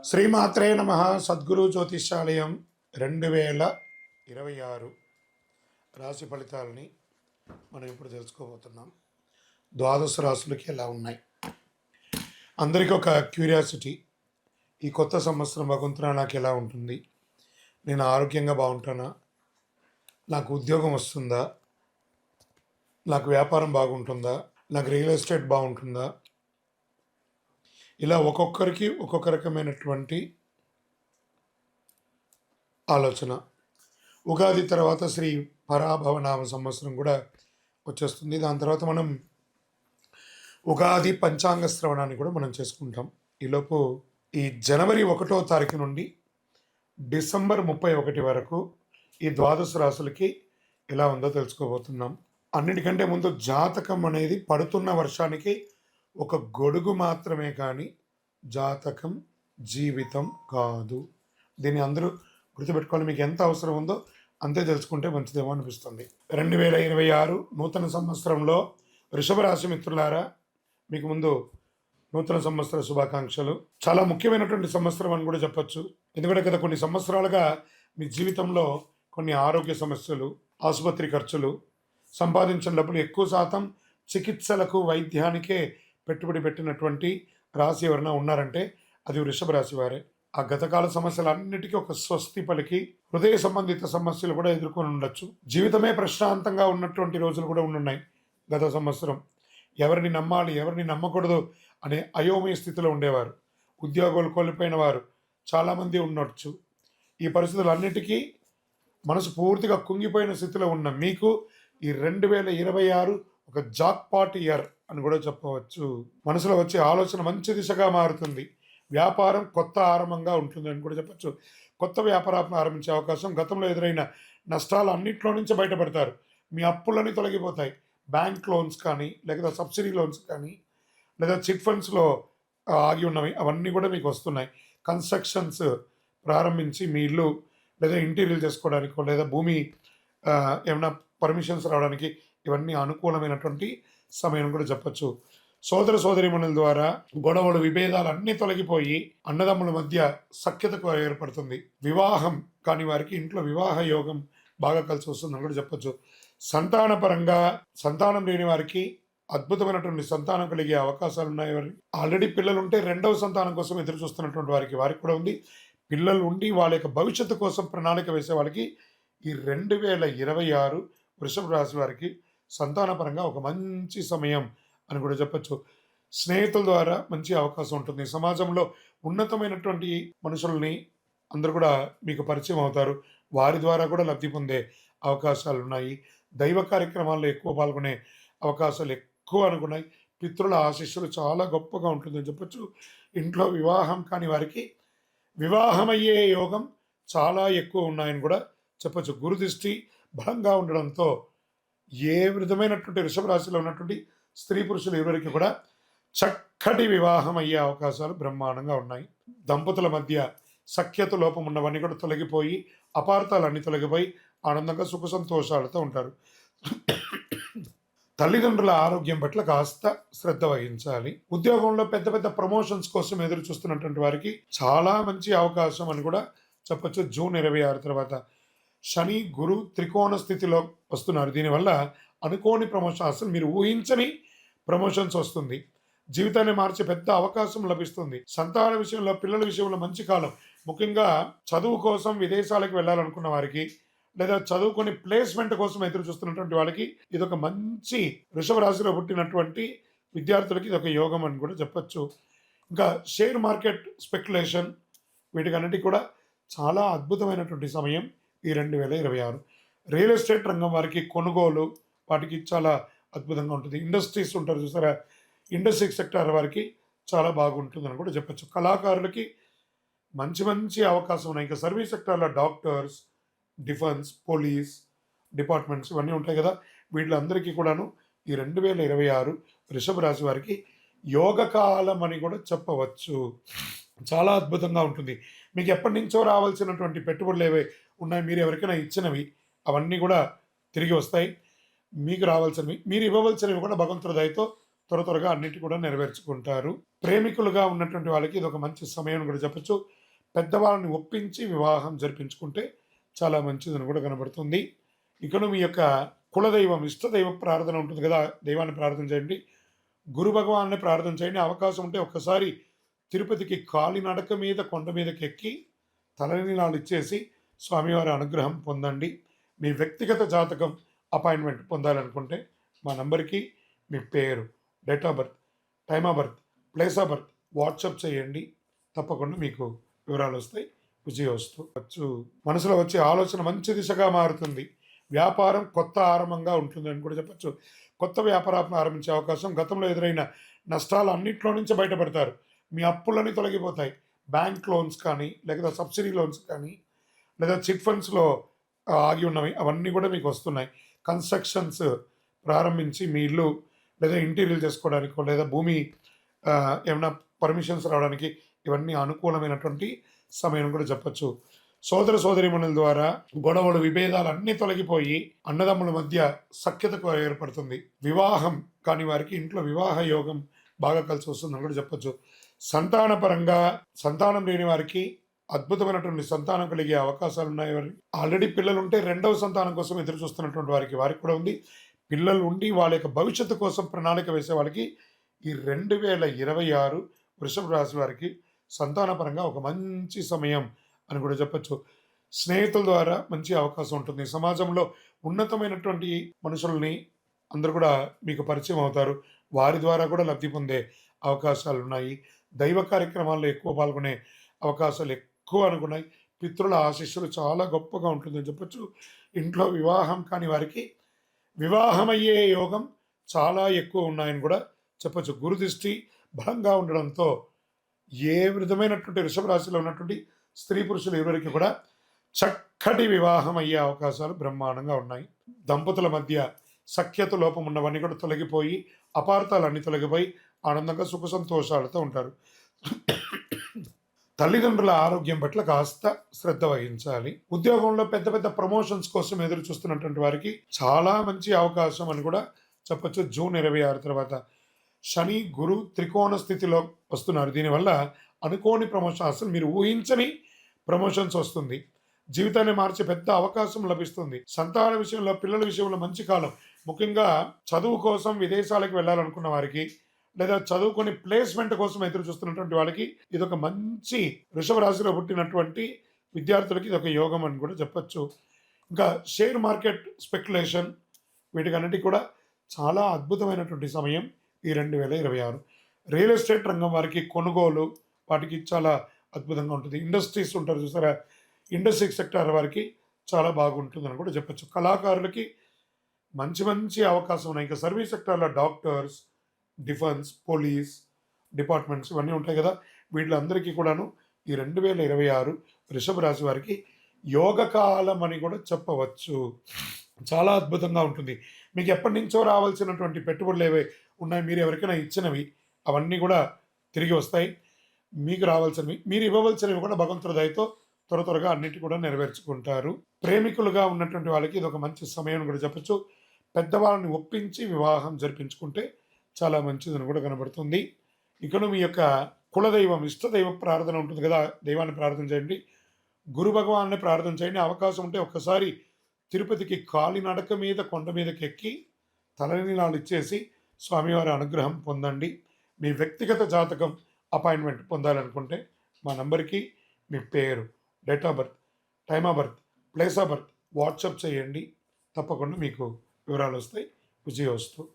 శ్రీమాత్రే నమ. సద్గురు జ్యోతిషాలయం 2026 రాశి ఫలితాలని మనం ఇప్పుడు తెలుసుకోబోతున్నాం. ద్వాదశ రాశులకి ఎలా ఉన్నాయి? అందరికీ ఒక క్యూరియాసిటీ, ఈ కొత్త సంవత్సరం భగవంతునా నాకు ఎలా ఉంటుంది? నేను ఆరోగ్యంగా బాగుంటానా? నాకు ఉద్యోగం వస్తుందా? నాకు వ్యాపారం బాగుంటుందా? నాకు రియల్ ఎస్టేట్ బాగుంటుందా? ఇలా ఒక్కొక్కరికి ఒక్కొక్క రకమైనటువంటి ఆలోచన. ఉగాది తర్వాత శ్రీ పరాభవనామ సంవత్సరం కూడా వచ్చేస్తుంది. దాని తర్వాత మనం ఉగాది పంచాంగ శ్రవణాన్ని కూడా మనం చేసుకుంటాం. ఈలోపు ఈ జనవరి 1వ తారీఖు నుండి డిసెంబర్ 31 వరకు ఈ ద్వాదశ రాశులకి ఎలా ఉందో తెలుసుకోబోతున్నాం. అన్నిటికంటే ముందు జాతకం అనేది పడుతున్న వర్షానికి ఒక గొడుగు మాత్రమే, కానీ జాతకం జీవితం కాదు. దీన్ని అందరూ గుర్తుపెట్టుకోవాలి. మీకు ఎంత అవసరం ఉందో అంతే తెలుసుకుంటే మంచిదేమో అనిపిస్తుంది. 2026 నూతన సంవత్సరంలో వృషభ రాశి మిత్రులారా, మీకు ముందు నూతన సంవత్సర శుభాకాంక్షలు. చాలా ముఖ్యమైనటువంటి సంవత్సరం అని కూడా చెప్పచ్చు. ఎందుకంటే గత కొన్ని సంవత్సరాలుగా మీ జీవితంలో కొన్ని ఆరోగ్య సమస్యలు, ఆసుపత్రి ఖర్చులు, సంపాదించిన డబ్బులు ఎక్కువ శాతం చికిత్సలకు వైద్యానికే పెట్టుబడి పెట్టినటువంటి రాశి ఎవరైనా ఉన్నారంటే అది వృషభ రాశి వారే. ఆ గతకాల సమస్యలన్నిటికీ ఒక స్వస్తి పలికి హృదయ సంబంధిత సమస్యలు కూడా ఎదుర్కొని ఉండొచ్చు. జీవితమే ప్రశాంతంగా ఉన్నటువంటి రోజులు కూడా ఉన్నాయి. గత సంవత్సరం ఎవరిని నమ్మాలి, ఎవరిని నమ్మకూడదు అనే అయోమయ స్థితిలో ఉండేవారు. ఉద్యోగాలు కోల్పోయిన వారు చాలామంది ఉండొచ్చు. ఈ పరిస్థితులన్నిటికీ మనసు పూర్తిగా కుంగిపోయిన స్థితిలో ఉన్న మీకు ఈ 2026 ఒక జాక్పాట్ ఇయర్ అని కూడా చెప్పవచ్చు. మనసులో వచ్చే ఆలోచన మంచి దిశగా మారుతుంది. వ్యాపారం కొత్త ఆరంభంగా ఉంటుంది అని కూడా చెప్పచ్చు. కొత్త వ్యాపారం ఆరంభించే అవకాశం, గతంలో ఎదురైన నష్టాలు అన్నింటిలో నుంచి బయటపడతారు. మీ అప్పులన్నీ తొలగిపోతాయి. బ్యాంక్ లోన్స్ కానీ, లేదా సబ్సిడీ లోన్స్ కానీ, లేదా చిట్ ఫండ్స్లో ఆగి ఉన్నవి అవన్నీ కూడా మీకు వస్తున్నాయి. కన్స్ట్రక్షన్స్ ప్రారంభించి మీ ఇల్లు లేదా ఇంటీరియర్ చేసుకోవడానికో, లేదా భూమి ఏమైనా పర్మిషన్స్ రావడానికి ఇవన్నీ అనుకూలమైనటువంటి సమయం కూడా చెప్పచ్చు. సోదర సోదరీమణుల ద్వారా గొడవలు, విభేదాలు అన్నీ తొలగిపోయి అన్నదమ్ముల మధ్య సఖ్యతకు ఏర్పడుతుంది. వివాహం కాని వారికి ఇంట్లో వివాహ యోగం బాగా కలిసి వస్తుందని కూడా చెప్పచ్చు. సంతానపరంగా సంతానం లేని వారికి అద్భుతమైనటువంటి సంతానం కలిగే అవకాశాలు ఉన్నాయి. ఆల్రెడీ పిల్లలు ఉంటే రెండవ సంతానం కోసం ఎదురు చూస్తున్నటువంటి వారికి కూడా ఉంది. పిల్లలు ఉండి వాళ్ళ యొక్క భవిష్యత్తు కోసం ప్రణాళిక వేసే వాళ్ళకి ఈ 2026 వృషభ రాశి వారికి సంతానపరంగా ఒక మంచి సమయం అని కూడా చెప్పచ్చు. స్నేహితుల ద్వారా మంచి అవకాశం ఉంటుంది. సమాజంలో ఉన్నతమైనటువంటి మనుషుల్ని అందరూ కూడా మీకు పరిచయం అవుతారు. వారి ద్వారా కూడా లబ్ధి పొందే అవకాశాలు ఉన్నాయి. దైవ కార్యక్రమాల్లో ఎక్కువ పాల్గొనే అవకాశాలు ఎక్కువ అనుకున్నాయి. పితృల ఆశీస్సులు చాలా గొప్పగా ఉంటుందని చెప్పచ్చు. ఇంట్లో వివాహం కాని వారికి వివాహమయ్యే యోగం చాలా ఎక్కువ ఉన్నాయని కూడా చెప్పచ్చు. గురుదృష్టి బలంగా ఉండడంతో ఏ విధమైనటువంటి వృషభ రాశిలో ఉన్నటువంటి స్త్రీ పురుషులు ఎవరికి కూడా చక్కటి వివాహం అయ్యే అవకాశాలు బ్రహ్మాండంగా ఉన్నాయి. దంపతుల మధ్య సఖ్యత లోపం ఉన్నవన్నీ కూడా తొలగిపోయి, అపార్థాలన్నీ తొలగిపోయి ఆనందంగా సుఖ సంతోషాలతో ఉంటారు. తల్లిదండ్రుల ఆరోగ్యం పట్ల కాస్త శ్రద్ధ వహించాలి. ఉద్యోగంలో పెద్ద పెద్ద ప్రమోషన్స్ కోసం ఎదురు చూస్తున్నటువంటి వారికి చాలా మంచి అవకాశం అని కూడా చెప్పచ్చు. జూన్ 26 తర్వాత శని గురు త్రికోణ స్థితిలో వస్తున్నారు. దీనివల్ల అనుకోని ప్రమోషన్, అసలు మీరు ఊహించని ప్రమోషన్స్ వస్తుంది. జీవితాన్ని మార్చే పెద్ద అవకాశం లభిస్తుంది. సంతాన విషయంలో, పిల్లల విషయంలో మంచి కాలం. ముఖ్యంగా చదువు కోసం విదేశాలకు వెళ్ళాలనుకున్న వారికి, లేదా చదువుకొని ప్లేస్మెంట్ కోసం ఎదురు చూస్తున్నటువంటి వాళ్ళకి ఇదొక మంచి, వృషభ రాశిలో పుట్టినటువంటి విద్యార్థులకి ఇదొక యోగం అని కూడా చెప్పచ్చు. ఇంకా షేర్ మార్కెట్ స్పెక్యులేషన్, వీటికన్నిటికీ కూడా చాలా అద్భుతమైనటువంటి సమయం ఈ 2026. రియల్ ఎస్టేట్ రంగం వారికి కొనుగోలు వాటికి చాలా అద్భుతంగా ఉంటుంది. ఇండస్ట్రీస్ ఉంటారు చూసారా, ఇండస్ట్రీ సెక్టార్ వారికి చాలా బాగుంటుందని కూడా చెప్పచ్చు. కళాకారులకి మంచి మంచి అవకాశం ఉన్నాయి. ఇంకా సర్వీస్ సెక్టార్లో డాక్టర్స్, డిఫెన్స్, పోలీస్ డిపార్ట్మెంట్స్ ఇవన్నీ ఉంటాయి కదా, వీళ్ళందరికీ కూడాను ఈ 2026 వృషభ రాశి వారికి యోగకాలం అని కూడా చెప్పవచ్చు. చాలా అద్భుతంగా ఉంటుంది. మీకు ఎప్పటి నుంచో రావాల్సినటువంటి పెట్టుబడులు ఏవే ఉన్నాయి, మీరు ఎవరికైనా ఇచ్చినవి అవన్నీ కూడా తిరిగి వస్తాయి. మీకు రావాల్సినవి, మీరు ఇవ్వవలసినవి కూడా భగవంతుడి దయతో త్వరగా అన్నిటి కూడా నెరవేర్చుకుంటారు. ప్రేమికులుగా ఉన్నటువంటి వాళ్ళకి ఇది ఒక మంచి సమయం అని కూడా చెప్పొచ్చు. పెద్దవాళ్ళని ఒప్పించి వివాహం జరిపించుకుంటే చాలా మంచిదని కూడా కనబడుతుంది. ఇకను మీ యొక్క కులదైవం, ఇష్టదైవ ప్రార్థన ఉంటుంది కదా, దైవాన్ని ప్రార్థన చేయండి. గురు భగవాన్ని ప్రార్థన చేయండి. అవకాశం ఉంటే ఒక్కసారి తిరుపతికి కాలినడక మీద కొండ మీదకి ఎక్కి తలనీలాలు ఇచ్చేసి స్వామివారి అనుగ్రహం పొందండి. మీ వ్యక్తిగత జాతకం అపాయింట్మెంట్ పొందాలనుకుంటే మా నంబర్కి మీ పేరు, date of birth, time of birth, place of birth WhatsApp చేయండి. తప్పకుండా మీకు వివరాలు వస్తాయి. విజయోస్తు. మనసులో వచ్చే ఆలోచన మంచి దిశగా మారుతుంది. వ్యాపారం కొత్త ఆరంభంగా ఉంటుంది అని కూడా చెప్పచ్చు. కొత్త వ్యాపారం ఆరంభించే అవకాశం, గతంలో ఎదురైన నష్టాలు అన్నింటిలో నుంచి బయటపడతారు. మీ అప్పులన్నీ తొలగిపోతాయి. బ్యాంక్ లోన్స్ కానీ, లేదా సబ్సిడీ లోన్స్ కానీ, లేదా చిట్ ఫండ్స్లో ఆగి ఉన్నవి అవన్నీ కూడా మీకు వస్తున్నాయి. కన్స్ట్రక్షన్స్ ప్రారంభించి మీ ఇల్లు లేదా ఇంటీరియర్ చేసుకోవడానికో, లేదా భూమి ఏమైనా పర్మిషన్స్ రావడానికి ఇవన్నీ అనుకూలమైనటువంటి సమయం కూడా చెప్పచ్చు. సోదర సోదరీమణుల ద్వారా గొడవలు, విభేదాలు అన్నీ తొలగిపోయి అన్నదమ్ముల మధ్య సఖ్యతకు ఏర్పడుతుంది. వివాహం కాని వారికి ఇంట్లో వివాహ యోగం బాగా కలిసి వస్తుందని కూడా చెప్పచ్చు. సంతానపరంగా సంతానం లేని వారికి అద్భుతమైనటువంటి సంతానం కలిగే అవకాశాలు ఉన్నాయి. ఆల్రెడీ పిల్లలు ఉంటే రెండవ సంతానం కోసం ఎదురు చూస్తున్నటువంటి వారికి కూడా ఉంది. పిల్లలు ఉండి వాళ్ళ యొక్క భవిష్యత్తు కోసం ప్రణాళిక వేసే వాళ్ళకి ఈ 2026 వృషభ రాశి వారికి సంతానపరంగా ఒక మంచి సమయం అని కూడా చెప్పచ్చు. స్నేహితుల ద్వారా మంచి అవకాశం ఉంటుంది. సమాజంలో ఉన్నతమైనటువంటి మనుషుల్ని అందరూ కూడా మీకు పరిచయం అవుతారు. వారి ద్వారా కూడా లబ్ధి పొందే అవకాశాలు ఉన్నాయి. దైవ కార్యక్రమాల్లో ఎక్కువ పాల్గొనే అవకాశాలు ఎక్కువ అనుకున్నాయి. పితృల ఆశీస్సులు చాలా గొప్పగా ఉంటుందని చెప్పచ్చు. ఇంట్లో వివాహం కాని వారికి వివాహం అయ్యే యోగం చాలా ఎక్కువ ఉన్నాయని కూడా చెప్పచ్చు. గురుదృష్టి బలంగా ఉండడంతో ఏ విధమైనటువంటి వృషభ రాశిలో ఉన్నటువంటి స్త్రీ పురుషులు ఎవరికి కూడా చక్కటి వివాహం అయ్యే అవకాశాలు బ్రహ్మాండంగా ఉన్నాయి. దంపతుల మధ్య సఖ్యత లోపం ఉన్నవన్నీ కూడా తొలగిపోయి, అపార్థాలన్నీ తొలగిపోయి ఆనందంగా సుఖ సంతోషాలతో ఉంటారు. తల్లిదండ్రుల ఆరోగ్యం పట్ల కాస్త శ్రద్ధ వహించాలి. ఉద్యోగంలో పెద్ద పెద్ద ప్రమోషన్స్ కోసం ఎదురు చూస్తున్నటువంటి వారికి చాలా మంచి అవకాశం అని కూడా చెప్పచ్చు. జూన్ 26 తర్వాత శని గురు త్రికోణ స్థితిలో వస్తున్నారు. దీనివల్ల అనుకోని ప్రమోషన్, అసలు మీరు ఊహించని ప్రమోషన్స్ వస్తుంది. జీవితాన్ని మార్చే పెద్ద అవకాశం లభిస్తుంది. సంతాన విషయంలో, పిల్లల విషయంలో మంచి కాలం. ముఖ్యంగా చదువు కోసం విదేశాలకు వెళ్ళాలనుకున్న వారికి, లేదా చదువుకొని ప్లేస్మెంట్ కోసం ఎదురు చూస్తున్నటువంటి వాళ్ళకి ఇదొక మంచి, వృషభ రాశిలో పుట్టినటువంటి విద్యార్థులకి ఇదొక యోగం అని కూడా చెప్పచ్చు. ఇంకా షేర్ మార్కెట్ స్పెక్యులేషన్ వీటికన్నిటికీ కూడా చాలా అద్భుతమైనటువంటి సమయం ఈ 2026. రియల్ ఎస్టేట్ రంగం వారికి కొనుగోలు వాటికి చాలా అద్భుతంగా ఉంటుంది. ఇండస్ట్రీస్ ఉంటారు చూసారా, ఇండస్ట్రీ సెక్టార్ వారికి చాలా బాగుంటుందని కూడా చెప్పచ్చు. కళాకారులకి మంచి మంచి అవకాశం ఉన్నాయి. ఇంకా సర్వీస్ సెక్టార్లో డాక్టర్స్, డిఫెన్స్, పోలీస్ డిపార్ట్మెంట్స్ ఇవన్నీ ఉంటాయి కదా, వీళ్ళందరికీ కూడాను ఈ 2026 వృషభ రాశి వారికి యోగకాలం అని కూడా చెప్పవచ్చు. చాలా అద్భుతంగా ఉంటుంది. మీకు ఎప్పటి నుంచో రావాల్సినటువంటి పెట్టుబడులు ఏవే ఉన్నాయి, మీరు ఎవరికైనా ఇచ్చినవి అవన్నీ కూడా తిరిగి వస్తాయి. మీకు రావాల్సినవి, మీరు ఇవ్వవలసినవి కూడా భగవంతుడి దయతో త్వరగా అన్నిటి కూడా నెరవేర్చుకుంటారు. ప్రేమికులుగా ఉన్నటువంటి వాళ్ళకి ఇది ఒక మంచి సమయం కూడా చెప్పచ్చు. పెద్దవాళ్ళని ఒప్పించి వివాహం జరిపించుకుంటే చాలా మంచిదని కూడా కనబడుతుంది. ఇకను మీ యొక్క కులదైవం, ఇష్టదైవ ప్రార్థన ఉంటుంది కదా, దైవాన్ని ప్రార్థన చేయండి. గురు భగవాన్ని ప్రార్థన చేయండి. అవకాశం ఉంటే ఒక్కసారి తిరుపతికి కాలినడక మీద కొండ మీదకి ఎక్కి తలనీలాలు ఇచ్చేసి స్వామివారి అనుగ్రహం పొందండి. మీ వ్యక్తిగత జాతకం అపాయింట్మెంట్ పొందాలనుకుంటే మా నంబర్కి మీ పేరు, date of birth, time of birth, place of birth WhatsApp చేయండి. తప్పకుండా మీకు వివరాలు వస్తాయి. విజయోస్తు.